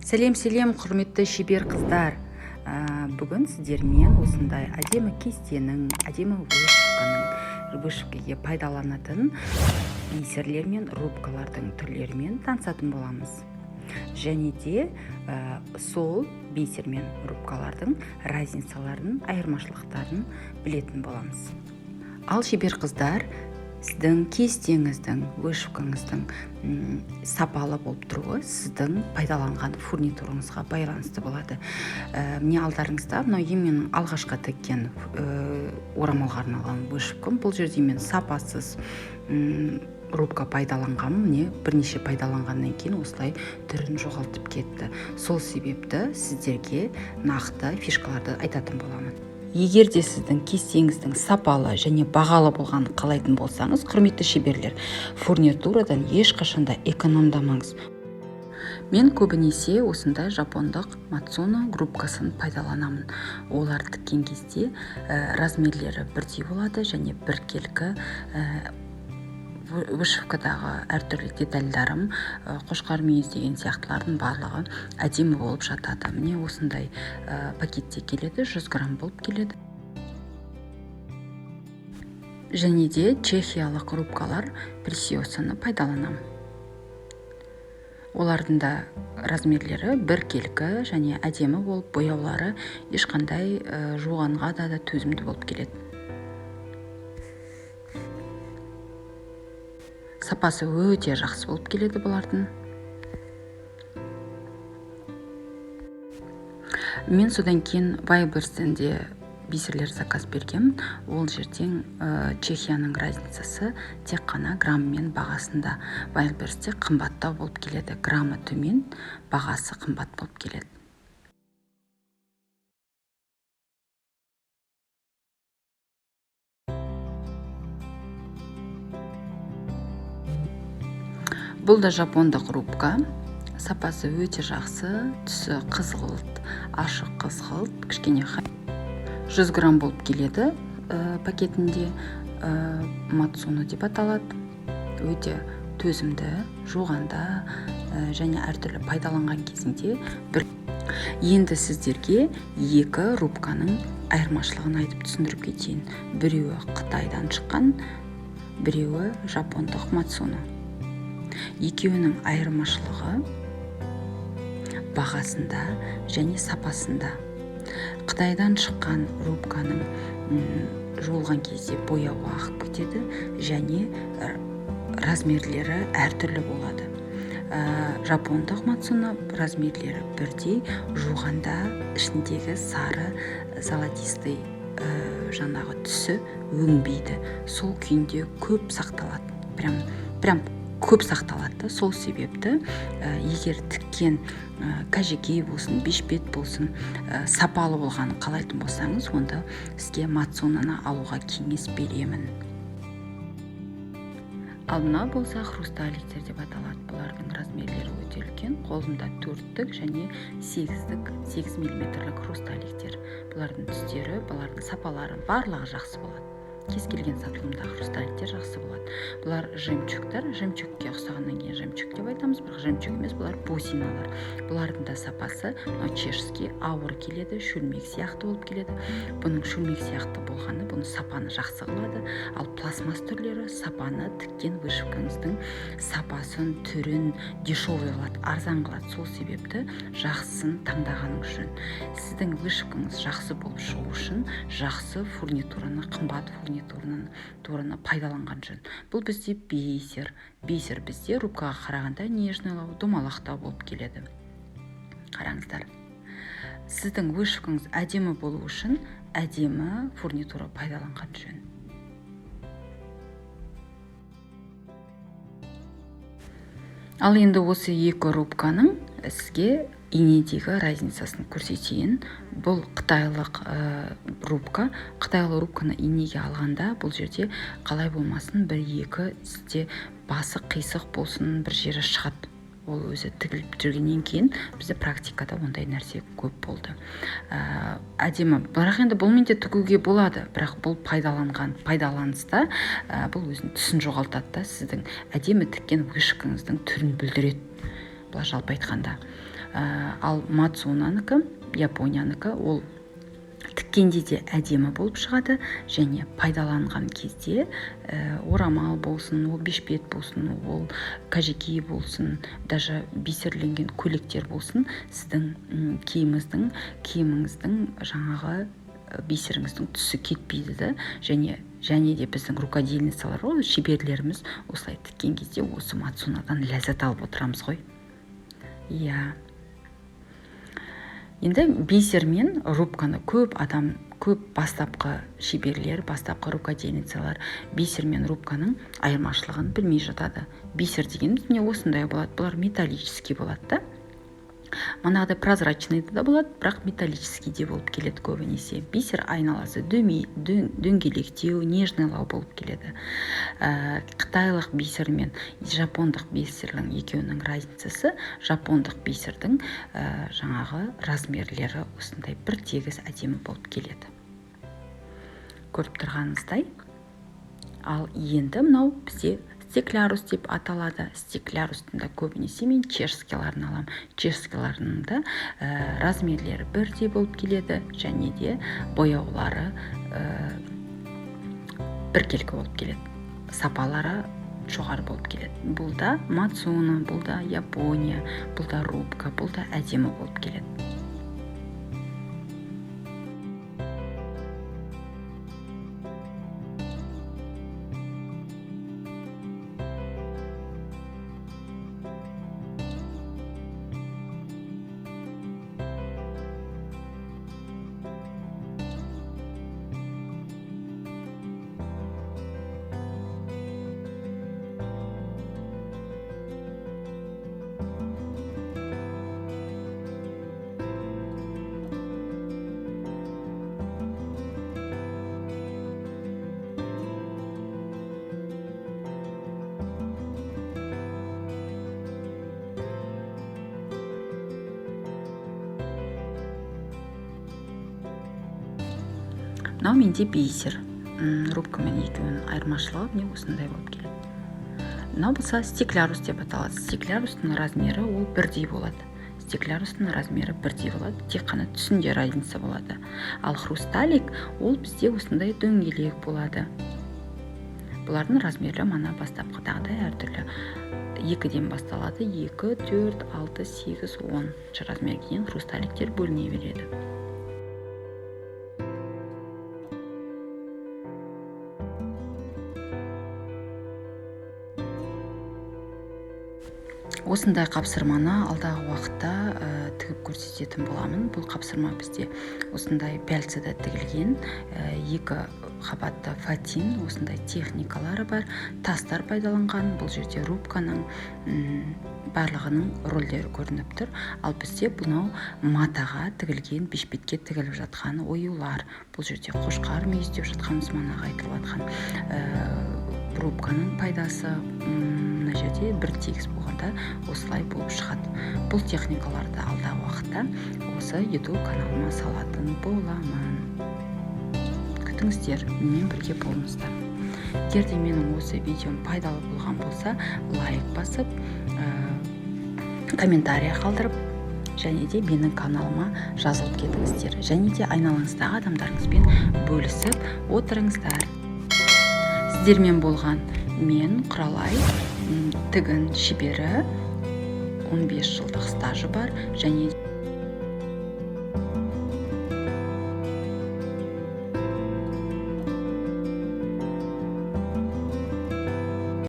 Сәлем, құрметті шебер қыздар. Бүгін сіздермен осындай әдемі кестенің, әдемі вышивкаге пайдаланатын бисерлер мен рубкалардың түрлерімен танысатын боламыз. Және де сол бисер мен рубкалардың разницаларын, айырмашылықтарын білетін боламыз. Ал шебер қыздар, сіздің кестеңіздің, вышивкаңыздың сапалы болып тұруы сіздің пайдаланған фурнитурыңызға байланысты болады. Міне алдарыңызда мынау мен алғашқы тіккен орамалға арналған вышивкам. Бұл жерде мен сапасыз рубка пайдаланғанмын. Міне бірнеше пайдаланғаннан кейін осылай түрін жоғалтып кетті. Сол себепті сіздерге нақты фишкаларды айтатын боламын. Егер де сіздің кестеңіздің сапалы және бағалы болғанын қалайтын болсаңыз, құрметті шеберлер, фурнитурадан ешқашанда экономдамаңыз. Мен көбінесе осындай жапондық Matsuno рубкасын пайдаланамын. Олар тіккен кезде размерлері бірдей болады және біркелкі вышивкадағы әртүрлі детальдарым, қошқар мүйіз деген сияқтылардың барлығы әдемі болып жатады. Міне осындай пакетте келеді, 100 грамм болып келеді. Және де чехиялық рубкалар Preciosa'ны пайдаланамын. Олардың да размерлері біркелкі және әдемі болып, бояулары ешқандай жуғанға да төзімді болып келеді. Сапасы өте жақсы болып келеді бұлардың. Мен содан кейін Вайберстенде бисерлер заказ бергем. Ол жерден Чехияның разницасы тек қана граммен бағасында. Вайберсте қымбаттау болып келеді. Граммы төмен, бағасы қымбат болып келеді. Бұл да жапондық рубка. Сапасы өте жақсы, түсі қызғылт, ашық қызғылт, кішкене 100 грамм болып келеді пакетінде. Matsuno деп аталады. Өте төзімді, жуғанда және әртүрлі пайдаланған кезінде. Енді сіздерге екі рубканың айырмашылығын айтып түсіндіріп кетейін. Біреуі Қытайдан шыққан, біреуі жапондық Matsuno. Екеуінің айырмашылығы бағасында және сапасында. Қытайдан шыққан рубканың жуылған кезде бояуы ағып кетеді және размерлері әртүрлі болады. Жапондық Matsuno размерлері бірдей, жуғанда ішіндегі сары золотистый жаңағы түсі өнбейді. Сол күйінде көп сақталады. Прям көп сақталады. Сол себепті егер тіккен кәжекей болсын, бешбет болсын, сапалы болғанын қалайтын болсаңыз, онда сізге Matsuno'ны алуға кеңес беремін. Ал мына болса хрусталиктер деп аталады. Бұлардың размерлері өте үлкен. Қолымда 4-тік және 8 миллиметрлік хрусталиктер. Бұлардың түстері, бұлардың сапалары барлығы жақсы болады. Кез келген сатылымдағы хрусталиктер жақсы болады. Бұлар жемчугтар, жемчугке ұқсағаннан кейін жемчуг деп айтамыз, бірақ жемчуг емес, бұлар бусиналар. Бұлардың да сапасы чешский ауыр келеді, шөлмек сияқты болып келеді. Бұның шөлмек сияқты болғаны, бұны сапаны жақсы қылады. Ал пластмасс түрлері сапаны тіккен вышивкаңыздың сапасын, түрін дешевый қылады, арзан қылады. Сол себепті жақсысын таңдағаның үшін. Сіздің вышивкаңыз жақсы болып шығу үшін жақсы фурнитураны, қымбат фурнитураны пайдаланған жөн. Бұл бізде бисер бізде рубкаға қарағанда нежнойлау, домалақтау болып келеді. Қараңыздар. Сіздің вышивкаңыз әдемі болу үшін әдемі фурнитура пайдаланған жөн. Ал енді осы екі рубканың сізге инедегі разницасын көрсетейін. Бұл қытайлық рубка. Қытайлық рубканы инеге алғанда бұл жерде қалай болмасын, бір-екі сізде басы қисық болсын, бір жері шығады. Ол өзі тігіліп жүргеннен кейін бізде практикада ондай нәрсе көп болды. Әдемі. Бірақ енді бұл менде тігуге болады, бірақ бұл пайдаланыста бұл өзінің түсін жоғалтады да, сіздің әдемі тіккен вышивкаңыздың түрін білдіреді. Бұл жалпы айтқанда. Ал Мацунаныкі, Японияныкі ол тіккенде де әдемі болып шығады, және пайдаланған кезде орамал болсын, ол бешпет болсын, ол кажеки болсын, даже бисерленген көйлектер болсын, сіздің киіміңіздің жаңағы бисеріңіздің түсі кетпейді да, және де біздің рукодельницалар, шеберлеріміз осылай тіккен кезде осы Мацунадан ләззат алып отырамыз ғой. Иә. Енді бисермен рубканы көп бастапқы шеберлер, бастапқы рукодельницалар бисермен рубканың айырмашылығын білмей жатады. Бисер дегеніміз не осындай болады, бұлар металлический болады да. Манағыдай прозрачный да болады, бірақ металлический де болып келеді көбінесе. Бисер айналасы дөңгелектеу, нежныйлау болып келеді. Қытайлық бисер мен жапондық бисердің екеуінің разницасы, жапондық бисердің жаңағы размерлері осындай бір тегіс әдемі болып келеді. Көріп тұрғаныңыздай. Ал енді мынау бізде стеклярус деп аталады. Стеклярустың да көбінесе мен чешскиларын алам. Чешскиларының да размерлері бірдей болып келеді, және де бояулары біркелкі болып келеді. Сапалары жоғары болып келеді. Бұл да Мацуна, бұл да Япония, бұл да рубка, бұл да әдемі болып келеді. Мынау менде бисер. Рубка мен екеуінің айырмашылығы міне осындай болып келеді. Мынау болса стеклярус деп аталады. Стеклярустың размері ол бірдей болады. Стеклярустың размері бірдей болады, тек қана түсінде разница болады. Ал хрусталик ол бізде осындай дөңгелек болады. Бұлардың размері мана бастапқыдағыдай әртүрлі. 2-ден басталады, 2, 4, 6, 8, 10 размерге дейін хрусталиктер бөліне береді. Осындай қапсырманы алдағы уақытта тігіп көрсететін боламын. Бұл қапсырма бізде осындай пяльцада тігілген, 2 қабатты фатин, осындай техникалары бар, тастар пайдаланған. Бұл жерде рубканың барлығының рөлдері көрініп тұр. Ал бізде бұнау матаға тігілген, бешпетке тігіліп жатқан оюлар. Бұл жерде қошқар мүйіз деп жатқанымыз манаға айтылып жатқан рубканың пайдасы мына жерде бір тегіс болғанда осылай болып шығады. Бұл техникаларды алдағы уақытта осы YouTube каналыма салатын боламын. Күтіңіздер, менімен бірге болыңыздар. Егер де менің осы видеом пайдалы болған болса, лайк басып, комментария қалдырып, және де менің каналыма жазылып кетіңіздер. Және де айналаңыздағы адамдарыңызбен бөлісіп отырыңыздар. Сіздермен болған мен Құралай, тігін шебері, 15 жылдық стажы бар, және